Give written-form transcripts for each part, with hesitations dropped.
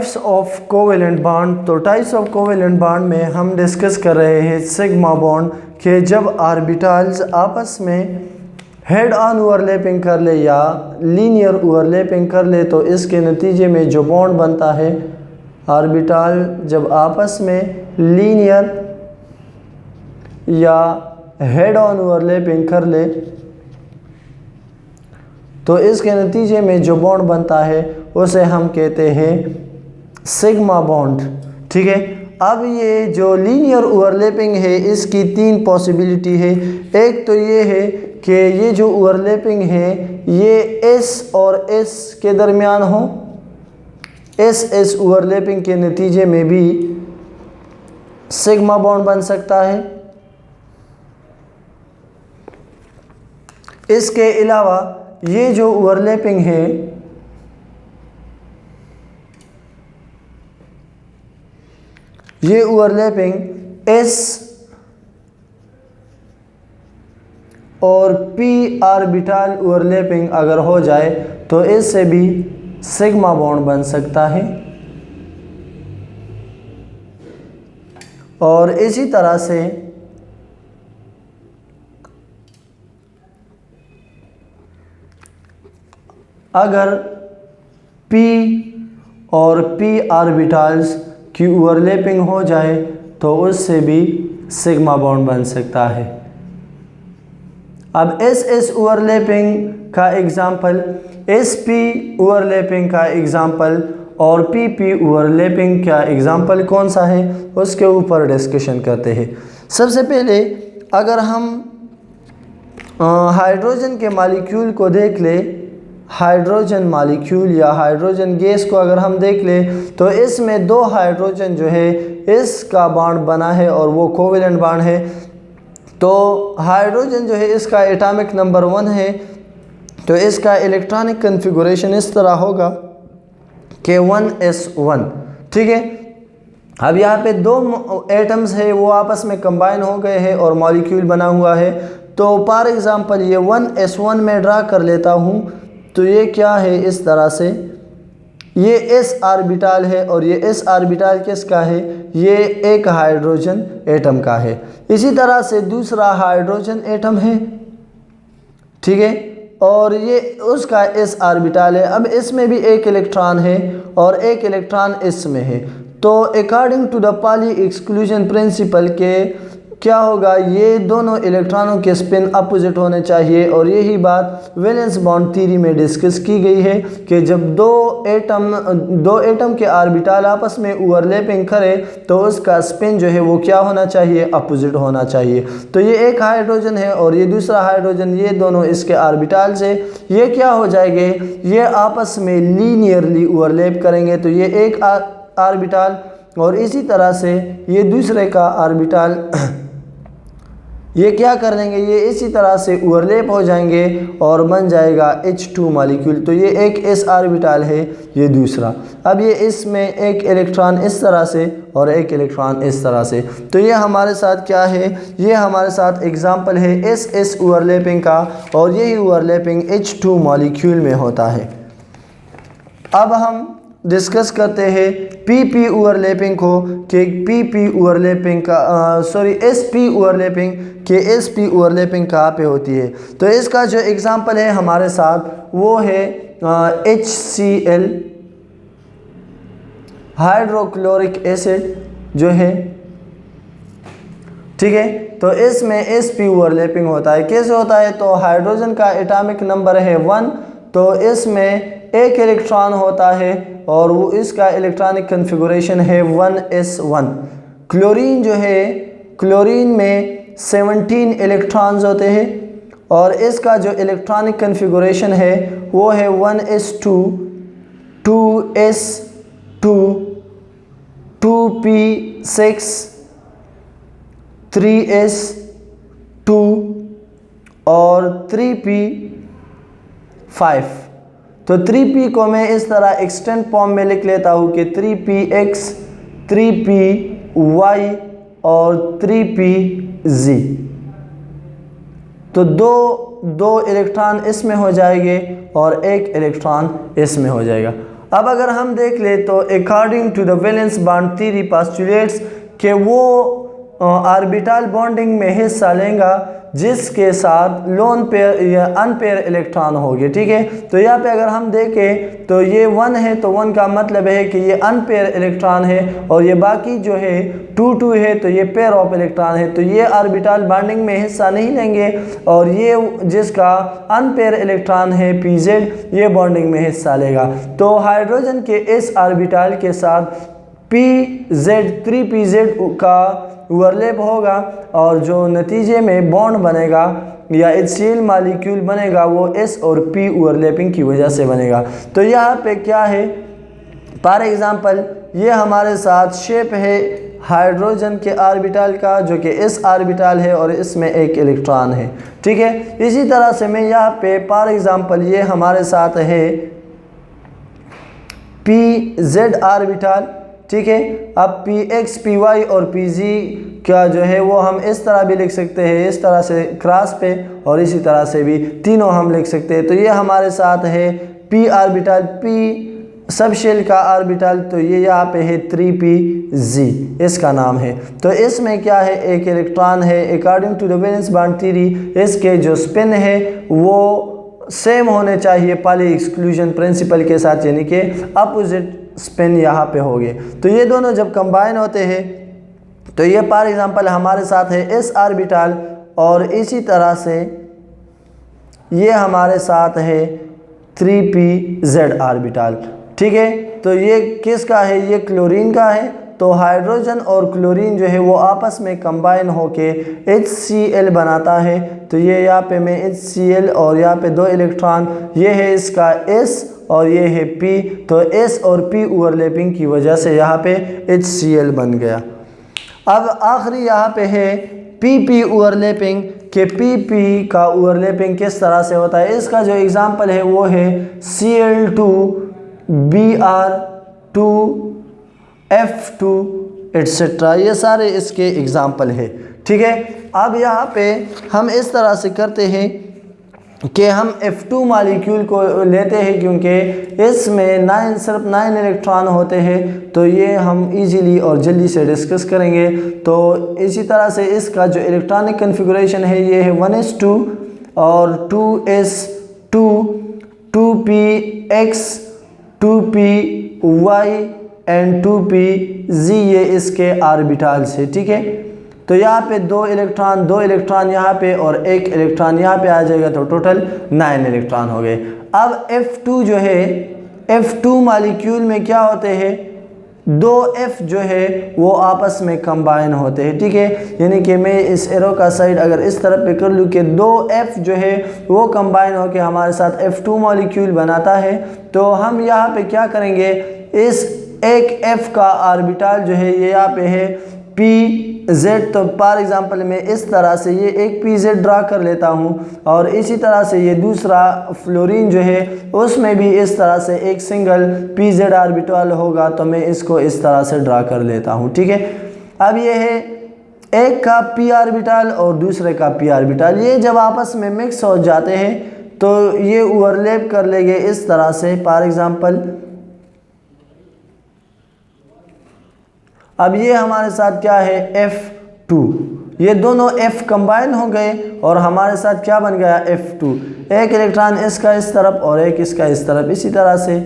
Types of covalent bond. तो types of covalent bond में हम डिस्कस कर रहे हैं सिग्मा बॉन्ड के जब ऑर्बिटल्स आपस में हेड ऑन ओवरलैपिंग कर ले या लीनियर ओवरलैपिंग कर ले तो इसके नतीजे में जो बॉन्ड बनता है, ऑर्बिटल जब आपस में लीनियर या हेड ऑन ओवरलैपिंग कर ले तो इसके नतीजे में जो बॉन्ड बनता है उसे हम कहते हैं सिग्मा बॉन्ड। ठीक है, अब ये जो लीनियर ओवरलैपिंग है इसकी तीन पॉसिबिलिटी है। एक तो ये है कि ये जो ओवरलैपिंग है ये एस और एस के दरमियान हो, एस एस ओवरलैपिंग के नतीजे में भी सिग्मा बॉन्ड बन सकता है। इसके अलावा ये जो ओवरलैपिंग है ये ओवरलैपिंग एस और पी ऑर्बिटल ओवरलैपिंग अगर हो जाए तो इससे भी सिग्मा बॉन्ड बन सकता है। और इसी तरह से अगर P और P ऑर्बिटल्स की ओवरलैपिंग हो जाए तो उससे भी सिग्मा बॉन्ड बन सकता है। अब एस एस ओवरलैपिंग का एग्जाम्पल, एस पी ओवरलैपिंग का एग्जाम्पल और पी पी ओवरलैपिंग का एग्जाम्पल कौन सा है उसके ऊपर डिस्कशन करते हैं। सबसे पहले अगर हम हाइड्रोजन के मॉलिक्यूल को देख ले, हाइड्रोजन मॉलिक्यूल या हाइड्रोजन गैस को अगर हम देख ले तो इसमें दो हाइड्रोजन जो है इसका बॉन्ड बना है और वो कोवेलेंट बॉन्ड है। तो हाइड्रोजन जो है इसका एटॉमिक नंबर 1 है, तो इसका इलेक्ट्रॉनिक कन्फिगुरेशन इस तरह होगा कि 1s1। ठीक है, अब यहाँ पे दो एटम्स है वो आपस में कंबाइन हो गए हैं और मॉलिक्यूल बना हुआ है। तो फॉर एग्जांपल ये 1s1 में ड्रा कर लेता हूँ तो ये क्या है, इस तरह से ये s ऑर्बिटल है और ये s ऑर्बिटल किसका है, ये एक हाइड्रोजन एटम का है। इसी तरह से दूसरा हाइड्रोजन एटम है, ठीक है, और ये उसका s ऑर्बिटल है। अब इसमें भी एक इलेक्ट्रॉन है और एक इलेक्ट्रॉन इसमें है। तो according to the Pauli exclusion principle के क्या होगा, ये दोनों इलेक्ट्रॉनों के स्पिन अपोजिट होने चाहिए। और यही बात वैलेंस बॉन्ड थ्योरी में डिस्कस की गई है कि जब दो एटम के ऑर्बिटल आपस में ओवरलैपिंग करे तो उसका स्पिन जो है वो क्या होना चाहिए, अपोजिट होना चाहिए। तो ये एक हाइड्रोजन है और ये दूसरा हाइड्रोजन, ये दोनों इसके ऑर्बिटल से ये क्या हो जाएंगे, ये आपस में लीनियरली ओवरलैप करेंगे। तो ये एक ऑर्बिटल और इसी तरह से ये दूसरे का ऑर्बिटल ये क्या कर लेंगे, ये इसी तरह से ओवरलैप हो जाएंगे और बन जाएगा H2 मॉलिक्यूल। तो ये एक s ऑर्बिटल है, ये दूसरा। अब ये इसमें एक इलेक्ट्रॉन इस तरह से और एक इलेक्ट्रॉन इस तरह से। तो ये हमारे साथ क्या है, ये हमारे साथ एग्जाम्पल है एस एस ओवरलैपिंग का और यही ओवरलैपिंग H2 मॉलिक्यूल में होता है। अब हम डिस्कस करते हैं पी ओवरलैपिंग को कि पी ओवरलैपिंग का एस पी ओवरलैपिंग के एस पी ओवरलैपिंग कहाँ पे होती है। तो इसका जो एग्जांपल है हमारे साथ वो है HCl हाइड्रोक्लोरिक एसिड जो है, ठीक है। तो इसमें एस पी ओवरलैपिंग होता है। कैसे होता है, तो हाइड्रोजन का एटॉमिक नंबर है 1, तो इसमें एक इलेक्ट्रॉन होता है और वो इसका इलेक्ट्रॉनिक कन्फिगुरेशन है 1s1। क्लोरीन जो है, क्लोरीन में 17 इलेक्ट्रॉन्स होते हैं और इसका जो इलेक्ट्रॉनिक कन्फिगुरेशन है वो है 1s2, 2s2, 2p6, 3s2 और 3p5। तो 3p को मैं इस तरह एक्सटेंड फॉर्म में लिख लेता हूँ कि 3px, 3py और 3pz। तो दो इलेक्ट्रॉन इसमें हो जाएंगे और एक इलेक्ट्रॉन इसमें हो जाएगा। अब अगर हम देख ले तो according to the valence bond theory postulates कि वो ऑर्बिटल बॉन्डिंग में हिस्सा लेगा जिसके साथ लोन पेयर या अनपेयर इलेक्ट्रॉन होंगे, ठीक है। तो यहाँ पे अगर हम देखें तो ये 1 है, तो 1 का मतलब है कि ये अनपेयर इलेक्ट्रॉन है, और ये बाकी जो है 2 2 है तो ये पेयर ऑफ इलेक्ट्रॉन है, तो ये ऑर्बिटल बॉन्डिंग में हिस्सा नहीं लेंगे, और ये जिसका अनपेयर इलेक्ट्रॉन है pz ये बॉन्डिंग में हिस्सा लेगा। तो हाइड्रोजन के इस ऑर्बिटल के साथ pz का ओवरलैप होगा, और जो नतीजे में बॉन्ड बनेगा या HCl मॉलिक्यूल बनेगा वो S और P ओवरलैपिंग की वजह से बनेगा। तो यहाँ पे क्या है, फॉर एग्जांपल ये हमारे साथ शेप है हाइड्रोजन के ऑर्बिटल का जो कि S ऑर्बिटल है और इसमें एक इलेक्ट्रॉन है, ठीक है। इसी तरह से मैं यहाँ पे फॉर एग्जांपल ये हमारे साथ है pz ऑर्बिटल, ठीक है। अब px py और pz का जो है वो हम इस तरह भी लिख सकते हैं, इस तरह से क्रॉस पे, और इसी तरह से भी तीनों हम लिख सकते हैं। तो ये हमारे साथ है p orbital, p sub shell का ऑर्बिटल, तो ये यहाँ पे है 3pz इसका नाम है। तो इसमें क्या है, एक इलेक्ट्रॉन है। According to the valence bond theory इसके जो स्पिन है वो सेम होने चाहिए पॉली एक्सक्लूजन प्रिंसिपल के साथ, यानी कि अपोजिट स्पिन यहाँ पे हो गए। तो ये दोनों जब कंबाइन होते हैं तो ये फॉर एग्जांपल हमारे साथ है S ऑर्बिटल, और इसी तरह से ये हमारे साथ है 3pz ऑर्बिटल, ठीक है। तो ये किसका है, ये क्लोरीन का है। तो हाइड्रोजन और क्लोरीन जो है वो आपस में कंबाइन होके HCl बनाता है। तो ये यहाँ पे मैं HCl और यहाँ पे 2 इलेक्ट्रॉन, ये है इसका S और ये है P, तो S और P ओवरलैपिंग की वजह से यहाँ पे HCl बन गया। अब आखिरी यहाँ पे है PP ओवरलैपिंग, के PP का ओवरलैपिंग किस तरह से होता है। इसका जो एग्जांपल है वो है Cl2 Br2 F2 एट्सेट्रा, ये सारे इसके एग्जांपल है, ठीक है। अब यहाँ पे हम इस तरह से करते हैं कि हम F2 मॉलिक्यूल को लेते हैं, क्योंकि इसमें सिर्फ 9 इलेक्ट्रॉन होते हैं, तो ये हम इजीली और जल्दी से डिस्कस करेंगे। तो इसी तरह से इसका जो इलेक्ट्रॉनिक कन्फिगरेशन है ये है 1s2 और 2s2 2px 2py and 2pz, ये इसके ऑर्बिटल्स है, ठीक है। तो यहाँ पे 2 इलेक्ट्रॉन यहाँ पे और 1 इलेक्ट्रॉन यहाँ पे आ जाएगा, तो टोटल 9 इलेक्ट्रॉन हो गए। अब F2 जो है, F2 मॉलिक्यूल में क्या होते हैं, 2 F जो है वो आपस में कंबाइन होते हैं, ठीक है। यानी कि मैं इस एरो का साइड अगर इस तरफ पे कर लूँ कि 2 F जो है वो कंबाइन होकर हमारे साथ F2 मॉलिक्यूल बनाता है। तो हम यहाँ पे क्या करेंगे, इस एक F का ऑर्बिटल जो है ये यहाँ पे है pz, तो फॉर एग्जांपल मैं इस तरह से ये एक pz ड्रा कर लेता हूँ, और इसी तरह से ये दूसरा फ्लोरीन जो है उसमें भी इस तरह से एक सिंगल pz ऑर्बिटल होगा, तो मैं इसको इस तरह से ड्रा कर लेता हूँ, ठीक है। अब ये है एक का p ऑर्बिटल और दूसरे का p ऑर्बिटल, ये जब आपस में मिक्स हो जाते हैं तो ये ओवरलैप कर लेंगे इस तरह से। फॉर एग्जांपल अब ये हमारे साथ क्या है, F2, ये दोनों F कंबाइन हो गए और हमारे साथ क्या बन गया, F2। एक इलेक्ट्रॉन इसका इस तरफ और एक इसका इस तरफ, इसी तरह से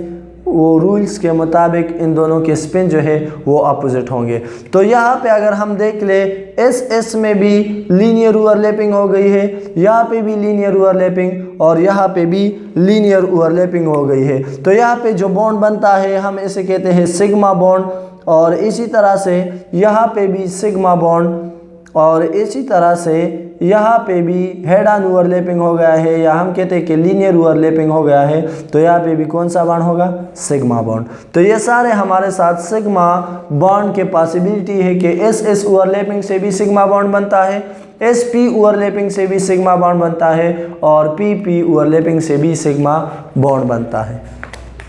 वो रूल्स के मुताबिक इन दोनों के स्पिन जो है वो अपोजिट होंगे। तो यहाँ पे अगर हम देख ले S में भी लीनियर ओवरलैपिंग हो गई है, यहाँ पे भी लीनियर ओवरलैपिंग और यहाँ पे भी लीनियर ओवरलैपिंग हो गई है। तो यहाँ पे जो बॉन्ड बनता है हम इसे कहते हैं सिग्मा बॉन्ड, और इसी तरह से यहाँ पे भी सिग्मा बॉन्ड, और इसी तरह से यहाँ पे भी हेड ऑन ओवरलैपिंग हो गया है, या हम कहते हैं कि लीनियर ओवरलैपिंग हो गया है। तो यहाँ पे भी कौन सा बॉन्ड होगा, सिग्मा बॉन्ड। तो ये सारे हमारे साथ सिग्मा बॉन्ड के पॉसिबिलिटी है कि SS ओवरलैपिंग से भी सिग्मा बॉन्ड बनता है, SP ओवरलैपिंग से भी सिग्मा बॉन्ड बनता है, और PP ओवरलैपिंग से भी सिग्मा बॉन्ड बनता है।